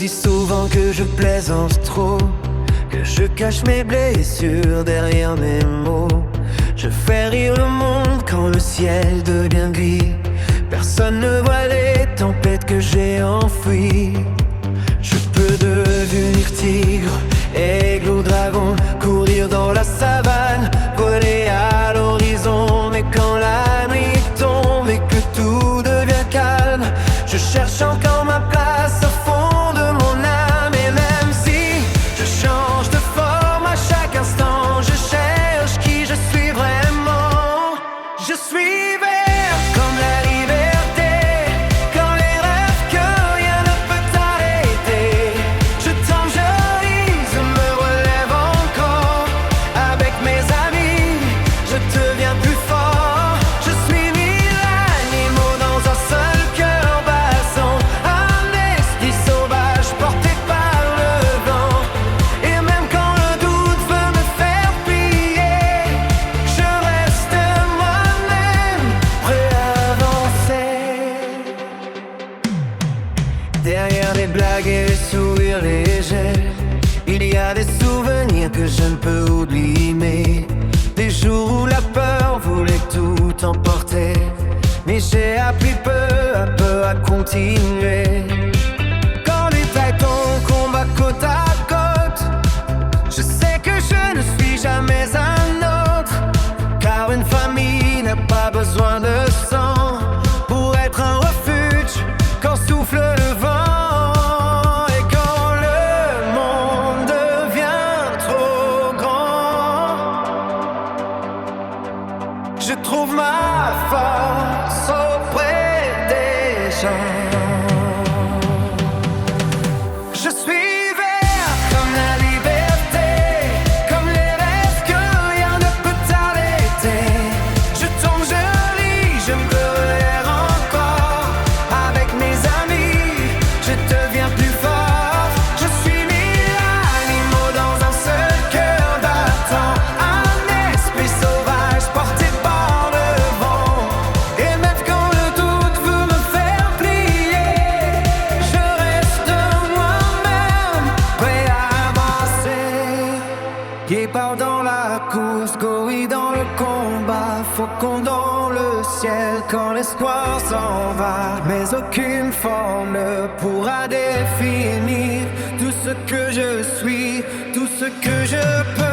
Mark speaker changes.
Speaker 1: dis souvent que je plaisante trop, que je cache mes blessures derrière mes mots. Je fais rire le monde quand le ciel devient gris. Personne ne voit les tempêtes que j'ai enfouies. Je peux devenir tigre, aigle ou dragon, courir dans la savane, voler à l'horizon. Mais quand la nuit tombe et que tout devient calme, je cherche encore ma place au fond de mon âme. Et même si je change de forme à chaque instant, je cherche qui je suis vraiment. Je suis vert comme la liberté, comme les rêves que rien ne peut arrêter. Je tangerise, me relève encore. Avec mes amis, je deviens plus fort. Je suis mille animaux dans un seul cœur battant, un esprit sauvage porté par le vent. Et même quand le doute veut me faire plier, je reste moi-même, prêt à avancer. Derrière les blagues et les sourires légers, il y a des souvenirs que je ne peux oublier. Mais des jours où la peur voulait tout emporter, mais j'ai appris peu à peu à continuer. Quand les titans combattent côte à côte, je sais que je ne suis jamais un autre, car une famille n'a pas besoin de sang pour être un refuge quand souffle le vent. Et quand le monde devient trop grand, je trouve ma force auprès des gens. Je suis vert comme la liberté, comme les rêves que rien ne peut arrêter. Je tombe, je lis, je me relève encore. Avec mes amis, je deviens plus fort. Je suis mille animaux dans un seul cœur battant, un esprit sauvage porté par le vent. Et même quand le doute veut me faire plier, je reste moi-même, prêt à avancer. Guépard dans la course, gorille dans le combat, faucon dans le ciel quand l'espoir s'en va. Mais aucune forme ne pourra définir tout ce que je suis, tout ce que je peux